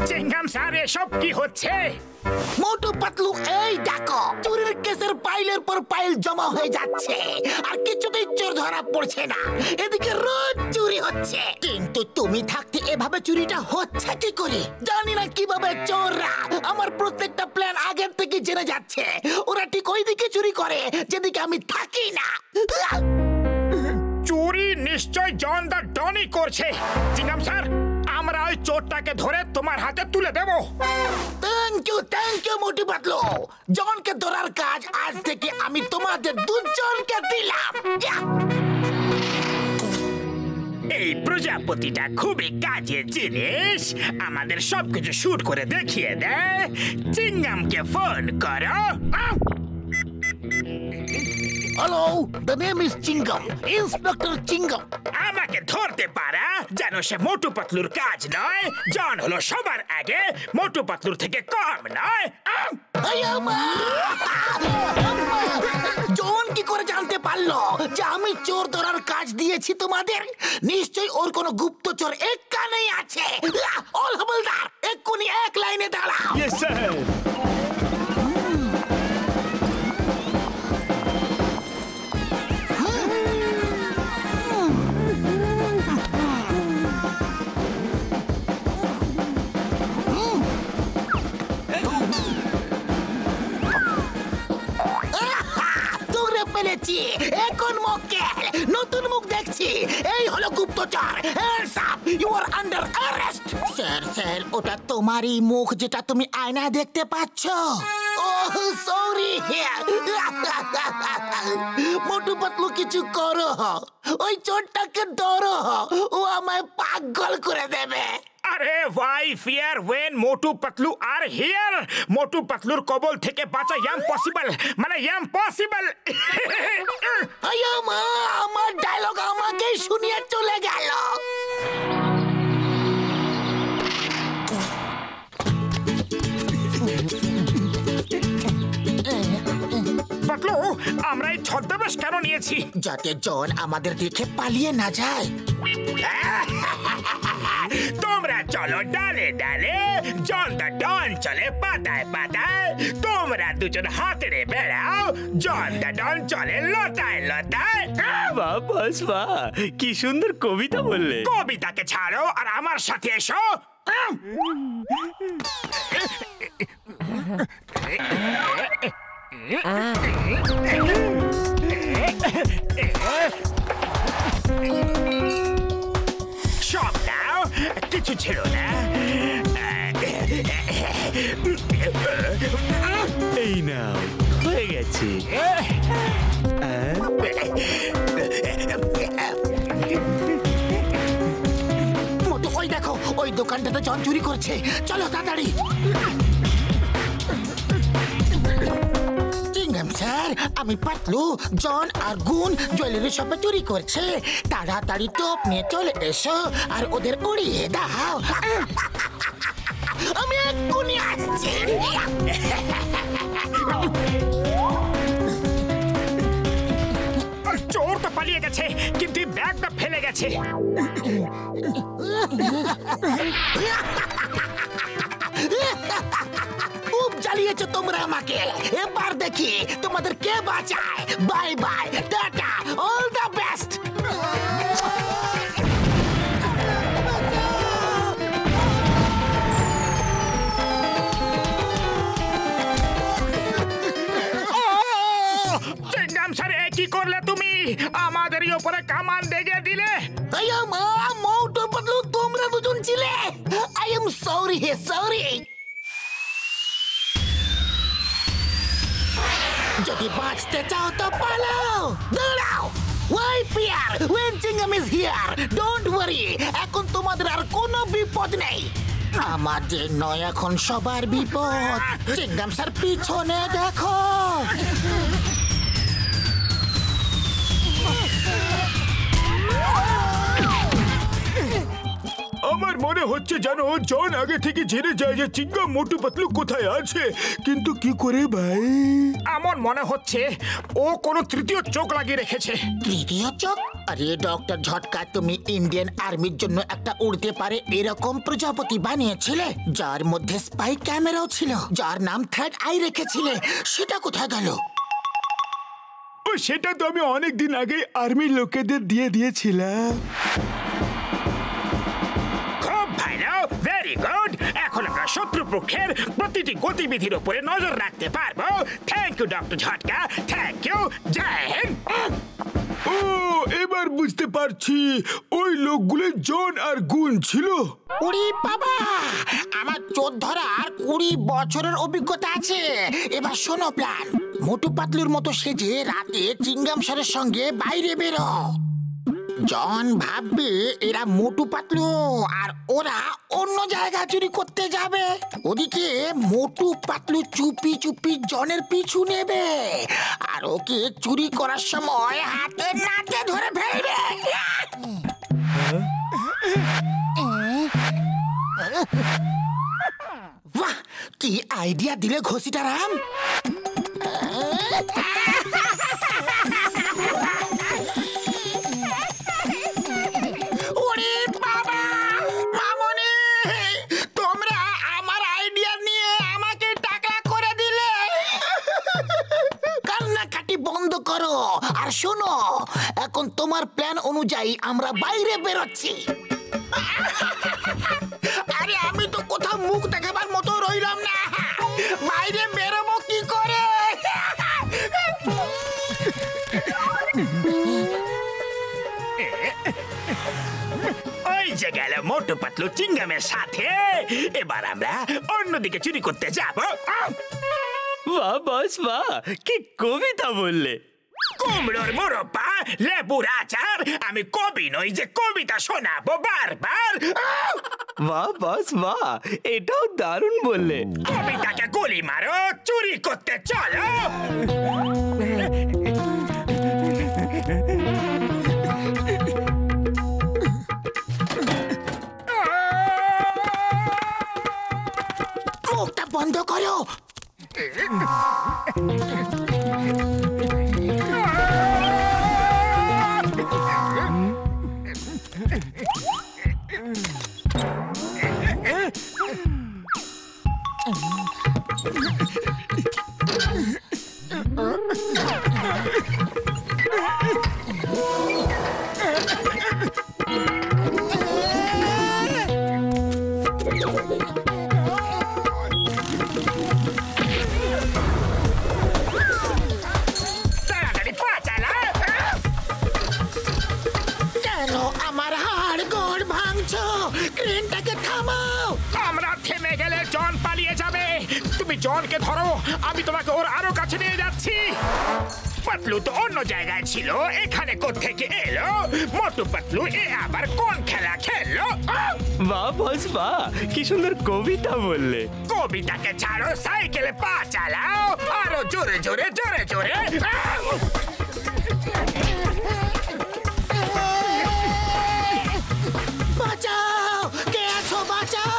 চিংগাম sir এসব কি হচ্ছে? মোটু পাতলু এই দেখো, চুরির কেসের পাইলের পর পাইল জমা হয়ে যাচ্ছে আর কিছুতেই চোর ধরা পড়ছে না। এদিকে রোজ চুরি হচ্ছে, কিন্তু তুমি থাকতে এভাবে চুরিটা হচ্ছে কি করে? জানি না কিভাবে চোররা আমার প্রত্যেকটা প্ল্যান আগের থেকে জেনে যাচ্ছে। ওরা ঠিক ওই দিকে চুরি করে যেদিকে আমি থাকি না। চুরি নিশ্চয় জন দা ডনই করছে। চিংগাম স্যার, আমরা ওই চোরটাকে ধরে তোমার হাতে তুলে দেব। Thank you Motu Patlu. জনকে ধরার কাজ আজ থেকে আমি তোমাদের দুজনকে দিলাম। এই প্রজাপতিটা খুবই কাজের জিনিস, আমাদের সবকিছু শুট করে দেখিয়ে দেয়। চিংগামকে ফোন করো। Hello, the name is Chingum, inspector Chingum. আমাকে ধরতে পারা যেন সে মোটু পাতলুর কাজ নয়। জন হলো সবার আগে, মোটু পাতলুর থেকে কম নয়। জন কি করে জানতে পারলো যে আমি চোর ধরার কাজ দিয়েছি তোমাদের? নিশ্চয়ই ওর কোনো গুপ্তচর এখানেই আছে। অল হাবলদার, এক্ষুনি এক লাইনে দাঁড়াও। Yes sir. এখন মক্কেল, নতুন মুখ দেখছি। এই হলো গুপ্তচর। Hands up, you are under arrest. Sir, ওটা তোমারই মুখ যেটা তুমি আয়নায় দেখতে পাচ্ছ। Oh sorry. মোটু পাতলু কিছু করো, ওই চোরটাকে ধরো, ও আমায় পাগল করে দেবে। আরে why fear when Motu Patlu are here? মোটু পাতলুর কবল থেকে বাঁচা ইম্পসিবল, মানে ইম্পসিবল। আয়ো মা, আমার ডায়লগ আমাকেই শুনিয়ে চলে গেল। পাতলু, আমরা এই ছদ্মবেশ কেন নিয়েছি? যাতে জন আমাদের দেখে পালিয়ে না যায়। তোমরা চলো ডালে ডালে, জন দা ডন চলে পাতায় পাতায়। তোমরা দুজন হাতড়ে বেড়াও, জন দা ডন চলে লতায় লতায়। বাহ বস বাহ, কি সুন্দর কবিতা বললে। কবিতাকে ছাড়ো আর আমার সাথে এসো। সব নাও, কিছু ছিল না। এই নাও, হয়ে গেছে। মোটু, ওই দেখো, ওই দোকানটাতে জন চুরি করছে। চলো তাড়াতাড়ি। চিংগাম স্যার, আমি পাতলু, জন আর গুণ জুয়েলারি শপে চুরি করছে। তাড়াতাড়ি টোপ নিয়ে চলে এসো আর ওদের উড়িয়ে দাও। আমি এক্ষুনি আসছি। চোর তো পালিয়ে গেছে, কিন্তু ব্যাগটা ফেলে গেছে। খুব জ্বালিয়েছো তোমরা আমাকে। এবার দেখি তোমাদের কে বাঁচায়। Bye bye, tata, all the best. Chingum sir, কি করলে তুমি? আমাদেরই উপরে কামান দেগে দিলে। মোটু পাতলু, তোমরা দুজন ছিলে। I am sorry, sorry. যদি বাঁচতে চাও তো পালাও, দাঁড়াও। Why fear when Chingam is here? Don't worry, এখন তোমাদের আর কোনো বিপদ নেই। আমাদের নয়, এখন সবার বিপদ। চিংগাম স্যার, পিছনে দেখো। আমার আমার মনে হচ্ছে জানো জন আগে থেকে জেনে যায় যে চিঙ্গাম মোটু পাতলু কোথায় আছে, কিন্তু কি করে ভাই? আমার মনে হচ্ছে ও কোনো তৃতীয় চোখ লাগিয়ে রেখেছে। তৃতীয় চোখ? আরে ডক্টর ঝটকা, তুমি ইন্ডিয়ান আর্মির জন্য একটা উড়তে পারে এরকম প্রজাপতি বানিয়েছিলে, যার মধ্যে স্পাই ক্যামেরাও ছিল, যার নাম থার্ড আই রেখেছিলে, সেটা কোথায় গেল? ও সেটা তো আমি অনেক দিন আগে আর্মির লোকেদের দিয়ে দিয়েছিলাম। খুব ভালো, ভেরি গুড। এখন আমরা শত্রুপক্ষের প্রতিটি গতিবিধির উপরে নজর রাখতে পারবো। Thank you doctor Jhatka, thank you. Jai Hind. ও এবার বুঝতে পারছি, ওই লোকগুলো জন আর গুণ ছিল। উড়ি বাবা, আমার চোর ধরার 20 বছরের অভিজ্ঞতা আছে। এবার শোনো প্ল্যান, মোটু পাতলুর মতো সেজে রাতে চিঙ্গাম স্যারের সঙ্গে বাইরে বেরো। জন ভাববে এরা মোটু পাতলু আর ওরা অন্য জায়গা চুরি করতে যাবে। ওদিকে মোটু পাতলু চুপি চুপি জনের পিছু নেবে আর ওকে চুরি করার সময় হাতে নাতে ধরে ফেলবে। বাহ, কি আইডিয়া দিলে ঘষিটা রাম। আর শোনো, এখন তোমার প্ল্যান অনুযায়ী আমরা বাইরে বেরোচ্ছি। আরে আমি তো কোথাও মুখ দেখাবার মতো রইলাম না, বাইরে বেরোবো কি করে? ওই যে গেল মোটু পাতলু চিঙ্গামের সাথে। এবার আমরা অন্যদিকে চুরি করতে যাব। বাহ বস বাহ, কি কবিতা বললে! কুমড়োর মোরব্বা, লেবুর আচার, আমি কবি নই যে কবিতা শোনাবো বারবার। বাহ বস বাহ, এটাও দারুণ বললে। কবিতাকে গুলি মারো, চুরি করতে চলো। মুখটা বন্ধ করো। জনকে ধরো, আমি তোমাকে ওর আরো কাছে নিয়ে যাচ্ছি। পাতলু তো অন্য জায়গায় ছিল, এখানে কোত্থেকে এলো? মোটু পাতলু এ আবার কোন খেলা খেললো? বাহ বস বাহ, কি সুন্দর কবিতা বললে। কবিতাকে ছাড়ো, সাইকেলে পা চালাও, আরো জোরে জোরে জোরে জোরে। বাঁচাও, কে আছো? বাঁচাও,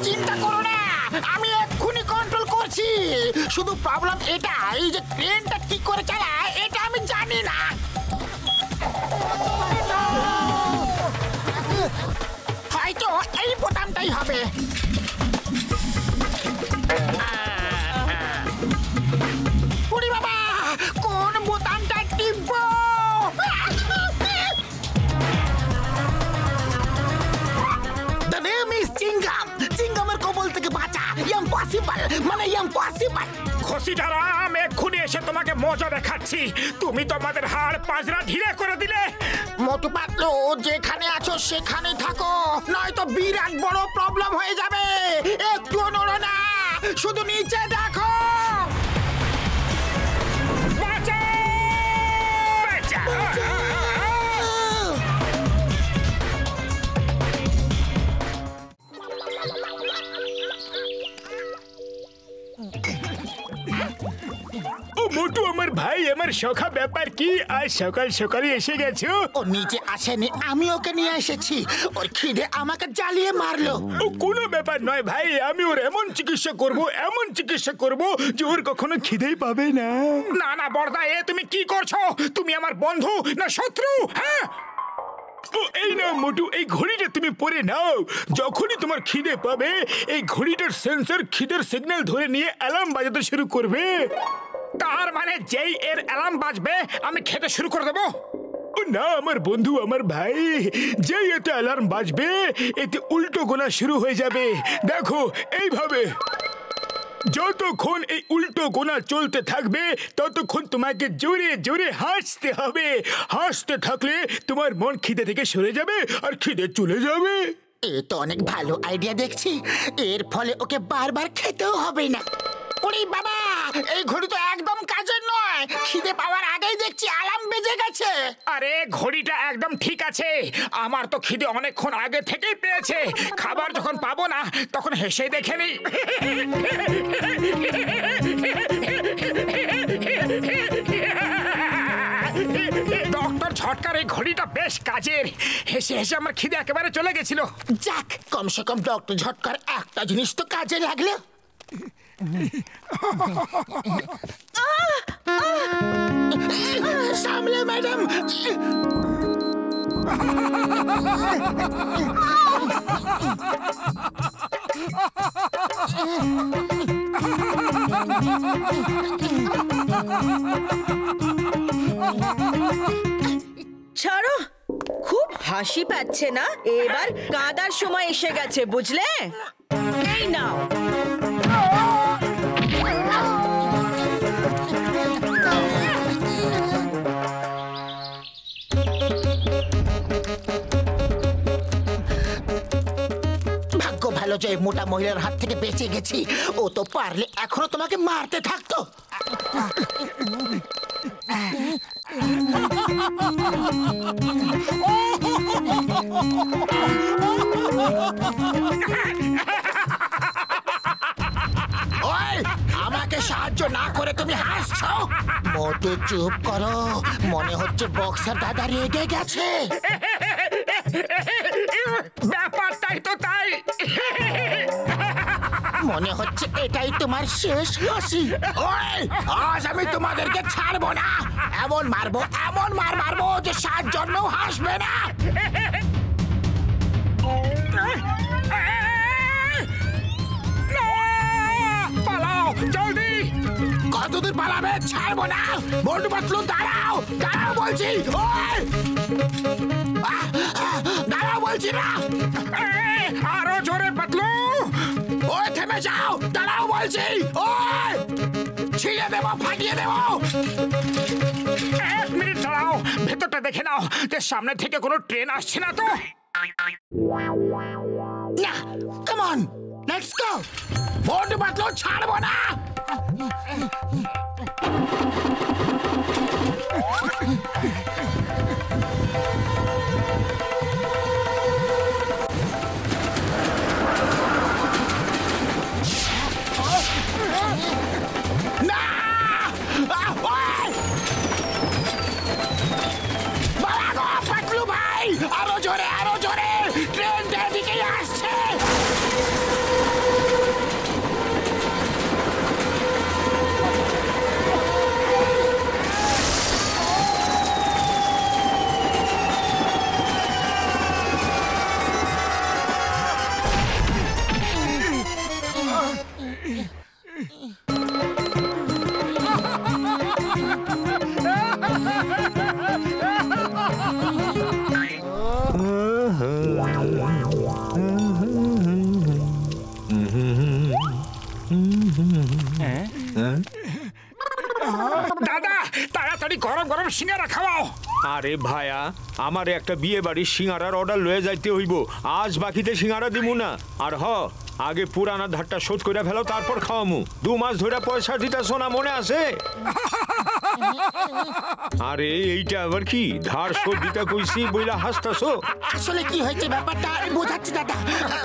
চিন্তা করো না, আমি এক্ষুনি কন্ট্রোল করছি। শুধু প্রবলেম এটা, এই যে ট্রেনটা কি করে চালায় এটা আমি জানি না। হয়তো এই বোতামটাই হবে। ওরে বাবা, কোন বোতামটা টিপবো? The name is চিঙ্গাম। চিঙ্গামের কবল থেকে বাঁচা ইম্পসিবল, মানে ইম্পসিবল। ঘসিটারাম, এক্ষুনি এসে তোমাকে মজা দেখাচ্ছি। তুমি তোমাদের হাড় পাজরা ঢিলে করে দিলে। মোটু পাতলু, যেখানে আছো সেখানে থাকো, নয়তো বিরাট বড় প্রবলেম হয়ে যাবে। একটু নড়ো না, শুধু নিচে দেখো। ভাই আমার সখা ব্যাপার কি আজ সকাল সকালে এসে গেছো? ও নিজে আসেনি, আমি ওকে নিয়ে এসেছি। ওর খিদে আমাকে জ্বালিয়ে মারলো। ও কোনো ব্যাপার নয় ভাই, আমি ওর এমন চিকিৎসা করব যে ওর কখনো খিদেই পাবে না। না না বড়দা, এ তুমি কি করছো? তুমি আমার বন্ধু না শত্রু? হ্যাঁ, ও এই না মোটু, এই ঘড়িটা তুমি পরে নাও। যখনই তোমার খিদে পাবে এই ঘড়িটার সেন্সর খিদের সিগন্যাল ধরে নিয়ে অ্যালার্ম বাজাতে শুরু করবে। তার মানে যেই এর অ্যালার্ম বাজবে আমি খেতে শুরু করে দেবো? ও না আমার বন্ধু, আমার ভাই, যেই এতে অ্যালার্ম বাজবে এতে উল্টো গোনা শুরু হয়ে যাবে। দেখো এইভাবে যতক্ষণ এই উল্টো গোনা চলতে থাকবে ততক্ষণ তোমাকে জোরে জোরে হাসতে হবে। হাসতে থাকলে তোমার মন খিদে থেকে সরে যাবে আর খিদে চলে যাবে। এ তো অনেক ভালো আইডিয়া দেখছি। এর ফলে ওকে বারবার খেতেও হবে না। ওরে বাবা, এই ঘড়ি তো একদম কাজের নয়। খিদে পাওয়ার আগেই দেখছি অ্যালার্ম বেজে গেছে। আরে ঘড়িটা একদম ঠিক আছে, আমার তো খিদে অনেকক্ষণ আগে থেকেই পেয়েছে। খাবার যখন পাবো না তখন হেসে দেখে নি। ডক্টর ঝটকার এই ঘড়িটা বেশ কাজের। হেসে হেসে আমার খিদে একেবারে চলে গেছিল। যাক, কমসে কম ডক্টর ঝটকার একটা জিনিস তো কাজে লাগলো। সামলে ম্যাডাম। ছাড়ো, খুব হাসি পাচ্ছে না? এবার কাঁদার সময় এসে গেছে, বুঝলে? এই নাও। ভাগ্য ভালো যে মোটা মহিলার হাত থেকে বেঁচে গেছি। ও তো পারলে এখনো তোমাকে মারতে থাকতো। ওই, আমাকে সাহায্য না করে তুমি হাসছো? মোটু চুপ করো, মনে হচ্ছে বক্সার দাদা রেগে গেছে। ব্যাপারটাই তো তাই। মনে হচ্ছে এটাই তোমার শেষ হাসি। ওই, আজ আমি তোমাদেরকে ছাড়বো না। এমন মারবো, এমন মারবো যে 7 জন্মেও হাসবে না। পালাও জলদি। কতদূর পালাবে? ছাড়বো না। মোটু পাতলু দাঁড়াও, দাঁড়াও বলছি। ওই, দাঁড়াও বলছি না। আরো জোরে পাতলু। ওই থেমে যাও, দাঁড়াও বলছি। ওই, ছিঁড়ে দেবো, ফাটিয়ে দেবো। 1 মিনিট দাঁড়াও, ভেতরটা দেখে নাও যে সামনে থেকে কোনো ট্রেন আসছে না তো। না, come on, let's go. Motu Patlu ছাড়বো না। না! ওই! বাবা গো, পাতলু ভাই, আরো জোরে, আরো জোরে। ট্রেনটা এদিকেই আসছে। দাদা তাড়াতাড়ি গরম গরম সিঙ্গারা খাওয়াও। আরে ভায়া, আমার একটা বিয়ে বাড়ির সিঙ্গারার অর্ডার লয়ে যাইতে হইব। আজ বাকিতে সিঙ্গারা দিমু না। আর আগে পুরানা ধারটা শোধ করে ফেলো, তারপর খাওয়ামু। 2 মাস ধরে পয়সা দিতেছ না, মনে আছে? আরে এইটা আবার কি ধার শোধ দিতে কইছি বইলা হাসতাছো? আসলে কি হয়েছে ব্যাপারটা আমি বোঝাচ্ছি দাদা।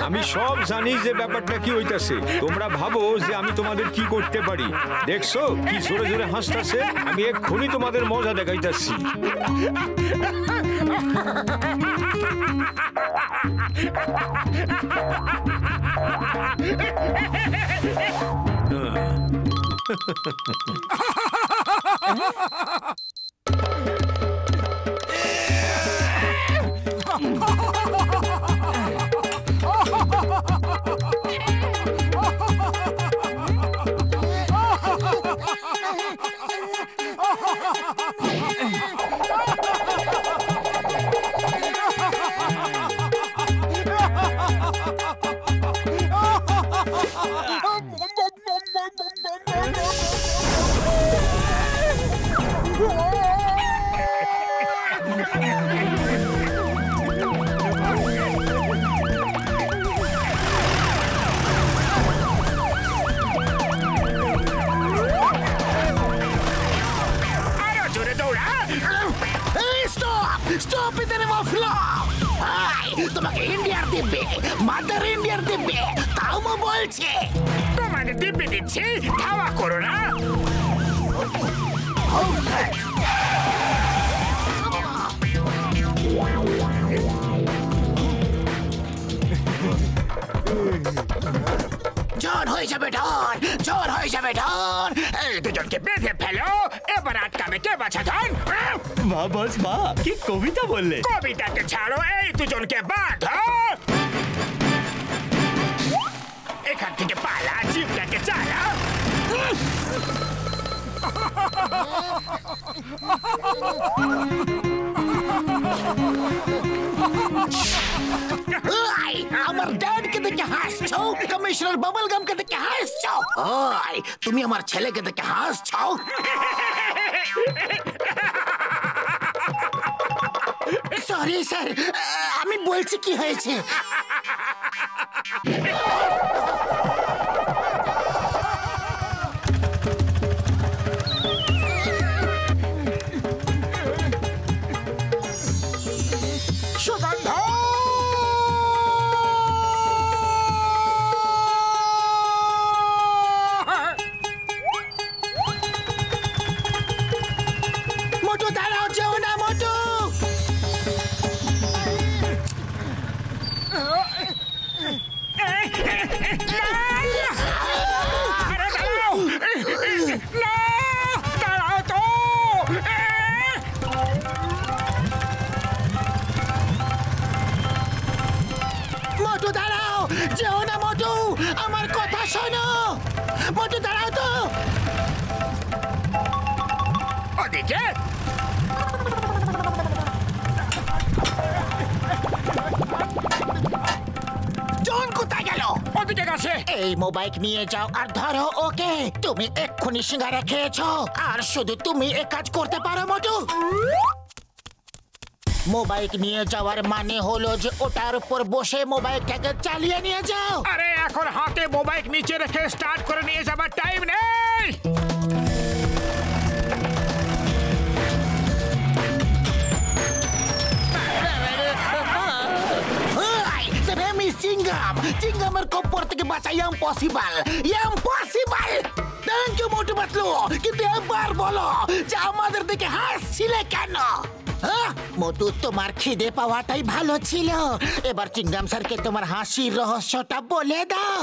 আমি সব জানি যে ব্যাপারটা কি হইতাছে। তোমরা ভাবো যে আমি তোমাদের কি করতে পারি। দেখছো কি জোরে জোরে হাসতাছে? আমি এক্ষুনি তোমাদের মজা দেখাইতাছি। তোমাকে ইন্ডিয়ার দিব্যে মাদার ইন্ডিয়ার দিব্যে তাও বলছে তোমাকে দিব্যে দিচ্ছি ধাওয়া করো না। জন হয়ে যাবে ডন, জন হয়ে যাবে ডন। এই দুজনকে বেঁধে ফেলো, এবার আটকাবে কে বাছা ধন। বাহ বস বাহ, কি কবিতা বললে। কবিতাকে ছাড়ো, এই দুজনকে বাঁধো। এখান থেকে পালা, জিপটাকে চালা। আমার ড্যাডকে দেখে হাসছো, কমিশনার বাবলগামকে দেখে হাসছো। ওই তুমি আমার ছেলেকে দেখে হাসছো। সরি স্যার, আমি বলছি কি হয়েছে। সুগন্ধ মোটু দাঁড়াও, যেও না মোটু। মোটু দাঁড়াও, যেও না মোটু, আমার কথা শোনো। মোটু দাঁড়াও তো। ওদিকে জন কোথায় গেল? ওদিকে গেছে। এই মোবাইল নিয়ে যাও আর ধরো ওকে। তুমি এক্ষুনি সিঙ্গারা খেয়েছো আর শুধু তুমি এ কাজ করতে পারো মোটু। মোবাইল নিয়ে যাওয়ার মানে হলো যে ওটার উপর বসে মোবাইলটাকে চালিয়ে নিয়ে যাও। আরে এখন হাতে মোবাইল নিচে রেখে স্টার্ট করে নিয়ে যাবার টাইম নেই। চিংগামের কপ্পর থেকে বাঁচা impossible, impossible. Thank you Motu Patlu, কিন্তু একবার বলো যে আমাদের দিকে হাসছিলে কেন? মোটু, তোমার খিদে পাওয়াটাই ভালো ছিল। এবার চিংগাম স্যারকে তোমার হাসির রহস্যটা বলে দাও।